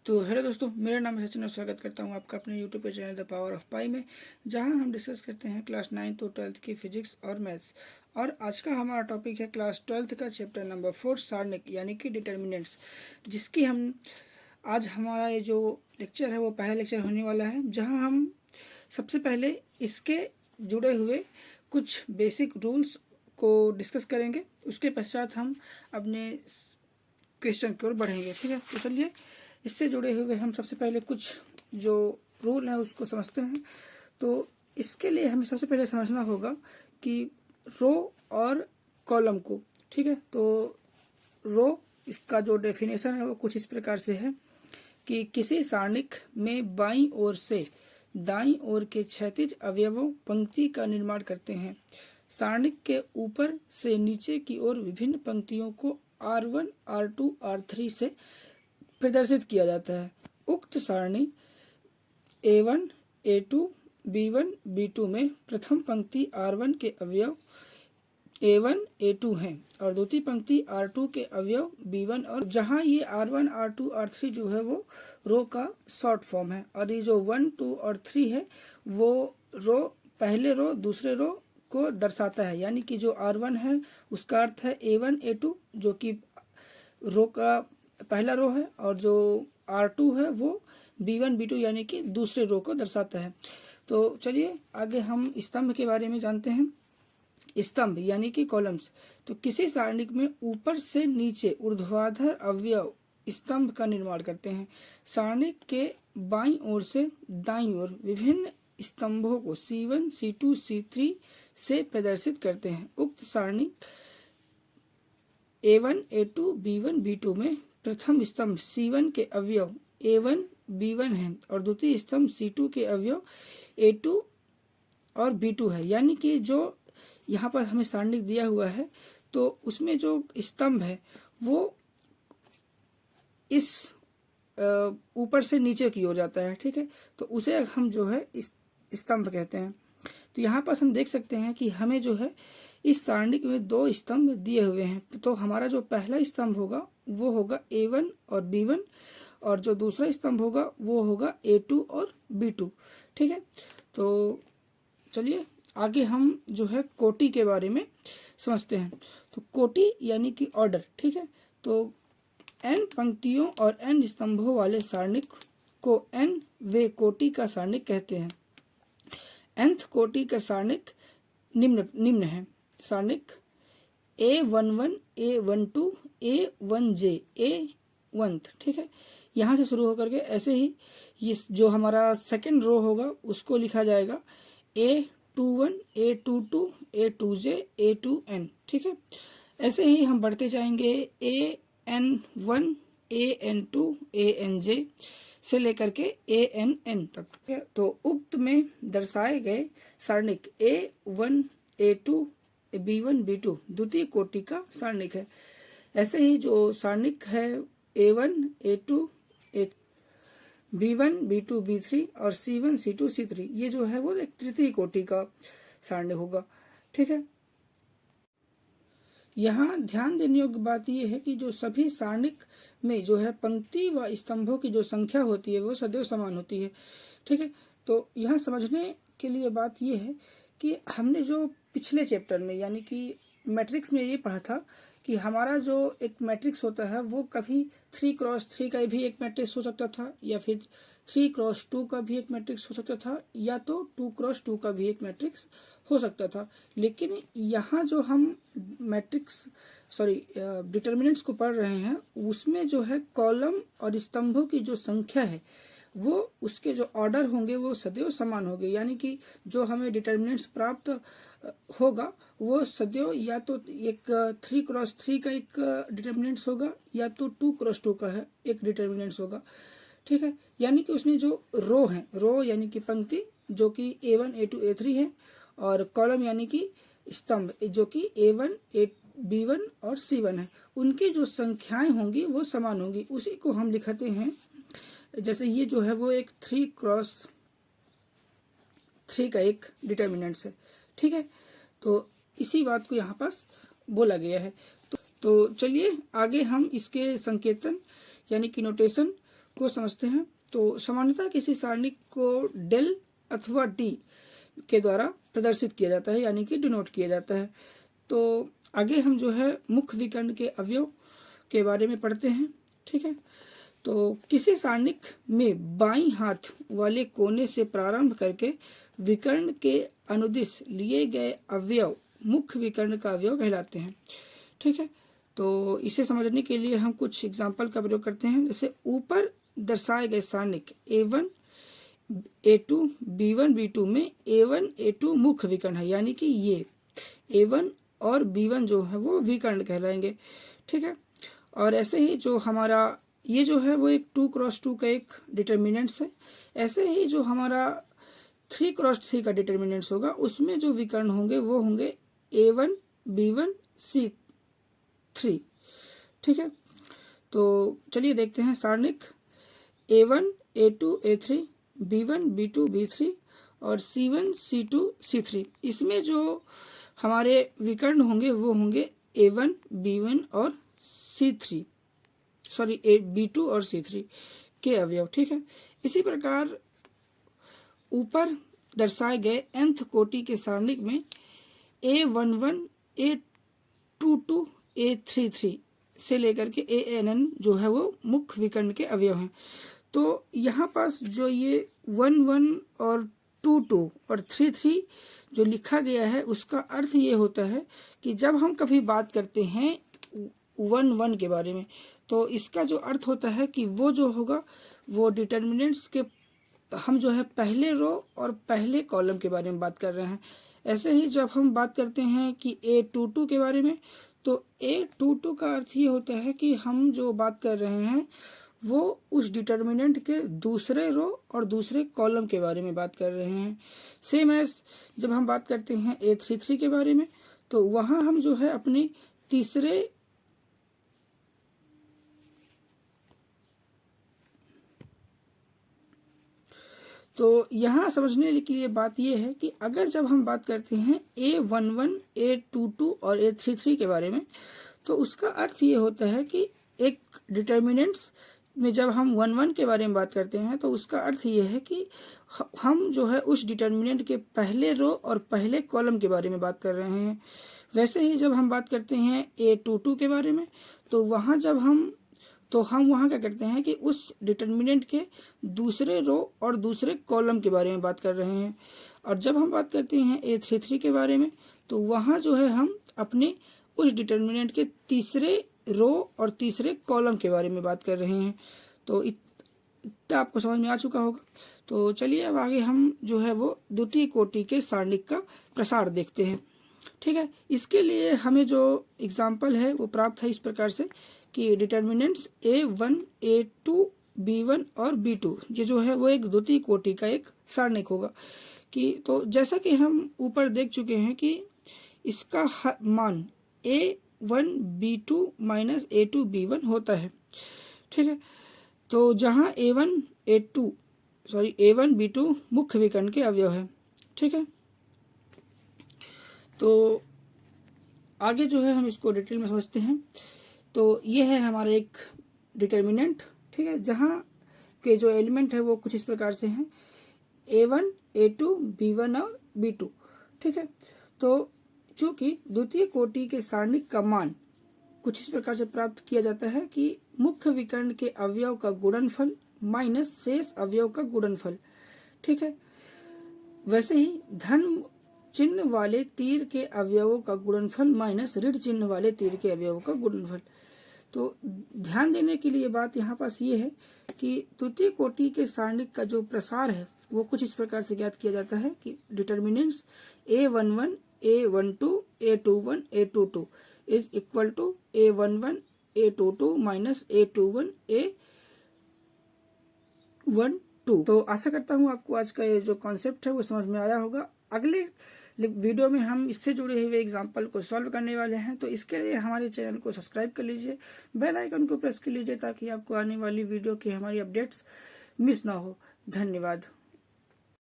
तो हेलो दोस्तों, मेरा नाम है सचिन और स्वागत करता हूं आपका अपने यूट्यूब के चैनल द पावर ऑफ पाई में, जहां हम डिस्कस करते हैं क्लास 9 तो 12th की फिजिक्स और मैथ्स। और आज का हमारा टॉपिक है क्लास 12th का चैप्टर नंबर 4 सारणिक यानी कि डिटर्मिनेंट्स, जिसकी हम आज हमारा ये जो लेक्चर है वो पहला लेक्चर होने वाला है, जहाँ हम सबसे पहले इसके जुड़े हुए कुछ बेसिक रूल्स को डिस्कस करेंगे। उसके पश्चात हम अपने क्वेश्चन की ओर बढ़ेंगे। ठीक है, तो चलिए इससे जुड़े हुए हम सबसे पहले कुछ जो रूल है उसको समझते हैं। तो इसके लिए हमें सबसे पहले समझना होगा कि रो और कॉलम को। ठीक है, तो रो इसका जो डेफिनेशन है वो कुछ इस प्रकार से है कि किसी सारणिक में बाईं ओर से दाईं ओर के क्षैतिज अवयवों पंक्ति का निर्माण करते हैं। सारणिक के ऊपर से नीचे की ओर विभिन्न पंक्तियों को R1, R2, R3 से प्रदर्शित किया जाता है। उक्त सारणी A1, A2, B1, B2 में प्रथम पंक्ति R1 के अवयव A1, A2 हैं और द्वितीय पंक्ति R2 के अवयव B1, और जहां ये R1, R2, R3 जो है वो रो का शॉर्ट फॉर्म है, और ये जो 1, 2 और 3 है वो रो पहले रो दूसरे रो को दर्शाता है। यानी कि जो R1 है उसका अर्थ है A1, A2 जो कि रो का पहला रो है, और जो R2 है वो B1, B2 यानी कि दूसरे रो को दर्शाता है। तो चलिए आगे हम स्तंभ के बारे में जानते हैं। स्तंभ यानी कि कॉलम्स। तो किसी सारणिक में ऊपर से नीचे ऊर्ध्वाधर अवयव स्तंभ का निर्माण करते हैं। सारणिक के बाईं ओर से दाईं ओर विभिन्न स्तंभों को C1, C2, C3 से प्रदर्शित करते हैं। उक्त सारणिक A1, A2, B1, B2 में प्रथम स्तंभ C1 के अवयव A1, B1 है और द्वितीय स्तंभ C2 के अवयव A2 और B2 है। यानी कि जो यहाँ पर हमें सारणिक दिया हुआ है तो उसमें जो स्तंभ है वो इस ऊपर से नीचे की ओर जाता है। ठीक है, तो उसे हम जो है स्तंभ कहते हैं। तो यहाँ पर हम देख सकते हैं कि हमें जो है इस सारणिक में दो स्तंभ दिए हुए हैं। तो हमारा जो पहला स्तंभ होगा वो होगा A1 और B1, और जो दूसरा स्तंभ होगा वो होगा A2 और B2। ठीक है, तो चलिए आगे हम जो है कोटि के बारे में समझते हैं। तो कोटि यानी कि ऑर्डर। ठीक है, तो n पंक्तियों और n स्तंभों वाले सारणिक को n वे कोटि का सारणिक कहते हैं। nth कोटि का सारणिक निम्न है। सारणिक A11, A12, A1J, A1th। ठीक है, यहाँ से शुरू होकर के ऐसे ही ये जो हमारा सेकंड रो होगा उसको लिखा जाएगा A21, A22, A2J, A2N। ठीक है, ऐसे ही हम बढ़ते जाएंगे AN1, AN2, ANJ से लेकर के ANN तक। तो उक्त में दर्शाए गए सारणिक A1, A2, B1, B2 द्वितीय कोटि का सारणिक है। ऐसे ही जो सारणिक है A1, A2, B1, B2, B3 और C1, C2, C3 ये जो है वो एक तृतीय कोटि का सारणिक होगा। ठीक है, यहाँ ध्यान देने योग्य बात यह है कि जो सभी सारणिक में जो है पंक्ति व स्तंभों की जो संख्या होती है वो सदैव समान होती है। ठीक है, तो यहाँ समझने के लिए बात यह है कि हमने जो पिछले चैप्टर में यानी कि मैट्रिक्स में ये पढ़ा था कि हमारा जो एक मैट्रिक्स होता है वो कभी 3x3 का भी एक मैट्रिक्स हो सकता था, या फिर 3x2 का भी एक मैट्रिक्स हो सकता था, या तो 2x2 का भी एक मैट्रिक्स हो सकता था। लेकिन यहाँ जो हम डिटर्मिनेंट्स को पढ़ रहे हैं उसमें जो है कॉलम और स्तंभों की जो संख्या है वो उसके जो ऑर्डर होंगे वो सदैव समान होंगे। यानी कि जो हमें डिटर्मिनेंट्स प्राप्त होगा वो सदैव या तो एक 3x3 का एक डिटर्मिनेंट्स होगा, या तो 2x2 का है एक डिटर्मिनेंट्स होगा। ठीक है, यानी कि उसमें जो रो है, रो यानी कि पंक्ति जो कि A1, A2, A3 है, और कॉलम यानी कि स्तंभ जो कि A1, B1 और C1 है, उनकी जो संख्याएं होंगी वो समान होंगी। उसी को हम लिखते हैं, जैसे ये जो है वो एक 3x3 का एक डिटर्मिनेंट्स है। ठीक है, तो इसी बात को यहाँ पास बोला गया है। तो चलिए आगे हम इसके संकेतन यानी कि नोटेशन को समझते हैं। तो सामान्यतः किसी सारणिक को डेल अथवा डी के द्वारा प्रदर्शित किया जाता है, यानी कि डिनोट किया जाता है। तो आगे हम जो है मुख्य विकर्ण के अवयव के बारे में पढ़ते हैं। ठीक है, तो किसी सारणिक में बाईं हाथ वाले कोने से प्रारंभ करके विकर्ण के अनुदिश लिए गए अवयव मुख्य विकर्ण का अवयव कहलाते हैं। ठीक है, तो इसे समझने के लिए हम कुछ एग्जाम्पल का प्रयोग करते हैं। जैसे ऊपर दर्शाए गए सारणिक A1 A2 B1 B2 में A1 A2 मुख्य विकर्ण है, यानी कि ये A1 और B1 जो है वो विकर्ण कहलाएंगे। ठीक है, और ऐसे ही जो हमारा ये जो है वो एक 2x2 का एक डिटर्मिनेंट्स है। ऐसे ही जो हमारा 3x3 का डिटर्मिनेंट्स होगा उसमें जो विकर्ण होंगे वो होंगे A1 B1 C3। ठीक है, तो चलिए देखते हैं सारणिक A1 A2 A3 B1 B2 B3 और C1 C2 C3। इसमें जो हमारे विकर्ण होंगे वो होंगे A1 B1 और C3 सॉरी B2 और C3 के अवयव। ठीक है, इसी प्रकार ऊपर दर्शाए गए nth कोटि के सारणिक में A11 A22 A33 से लेकर के ANN जो है वो मुख्य विकर्ण के अवयव हैं। तो यहाँ पास जो ये 11 और 22 और 33 जो लिखा गया है उसका अर्थ ये होता है कि जब हम कभी बात करते हैं 11 के बारे में तो इसका जो अर्थ होता है कि वो जो होगा वो डिटर्मिनेंट्स के हम जो है पहले रो और पहले कॉलम के बारे में बात कर रहे हैं। ऐसे ही जब हम बात करते हैं कि A22 के बारे में तो A22 का अर्थ ये होता है कि हम जो बात कर रहे हैं वो उस डिटर्मिनेंट के दूसरे रो और दूसरे कॉलम के बारे में बात कर रहे हैं। सेम एज जब हम बात करते हैं A33 के बारे में तो वहाँ हम जो है अपने तीसरे तो यहाँ समझने के लिए बात यह है कि अगर जब हम बात करते हैं A11 A22 और A33 के बारे में तो उसका अर्थ ये होता है कि एक डिटर्मिनेंट्स में जब हम 11 के बारे में बात करते हैं तो उसका अर्थ ये है कि हम जो है उस डिटर्मिनेंट के पहले रो और पहले कॉलम के बारे में बात कर रहे हैं। वैसे ही जब हम बात करते हैं A22 के बारे में तो वहाँ जब हम वहाँ क्या करते हैं कि उस डिटर्मिनेंट के दूसरे रो और दूसरे कॉलम के बारे में बात कर रहे हैं। और जब हम बात करते हैं A33 के बारे में तो वहाँ जो है हम अपने उस डिटर्मिनेंट के तीसरे रो और तीसरे कॉलम के बारे में बात कर रहे हैं। तो इतना आपको समझ में आ चुका होगा। तो चलिए अब आगे हम जो है वो द्वितीय कोटि के सारणिक का प्रसार देखते हैं। ठीक है, इसके लिए हमें जो एग्जाम्पल है वो प्राप्त है इस प्रकार से कि डिटर्मिनेंट्स A1 A2 B1 और B2 ये जो है वो एक द्वितीय कोटि का एक सारणिक होगा। कि तो जैसा कि हम ऊपर देख चुके हैं कि इसका मान A1 B2 minus A2 B1 होता है। ठीक है, तो जहाँ A1 B2 मुख्य विकर्ण के अवयव है। ठीक है, तो आगे जो है हम इसको डिटेल में समझते हैं। तो ये है हमारा एक डिटर्मिनेंट। ठीक है, जहाँ के जो एलिमेंट है वो कुछ इस प्रकार से हैं A1 A2 B1 और B2। ठीक है, तो चूंकि द्वितीय कोटि के सारणिक का मान कुछ इस प्रकार से प्राप्त किया जाता है कि मुख्य विकर्ण के अवयव का गुणनफल माइनस शेष अवयव का गुणनफल। ठीक है, वैसे ही धन चिन्ह वाले तीर के अवयवों का गुणनफल माइनस ऋण चिन्ह वाले तीर के अवयवों का गुणनफल। तो ध्यान देने के लिए बात यहाँ पास ये है कि द्वितीय कोटि के सारणिक का जो प्रसार है वो कुछ इस प्रकार से ज्ञात किया जाता है कि determinants A11 A12 A21 A22 is equal to A11 A22 minus A21 A12। तो आशा करता हूँ आपको आज का ये जो कॉन्सेप्ट है वो समझ में आया होगा। अगले वीडियो में हम इससे जुड़े हुए एग्जाम्पल को सॉल्व करने वाले हैं। तो इसके लिए हमारे चैनल को सब्सक्राइब कर लीजिए, बेल आइकन को प्रेस कर लीजिए ताकि आपको आने वाली वीडियो की हमारी अपडेट्स मिस ना हो। धन्यवाद।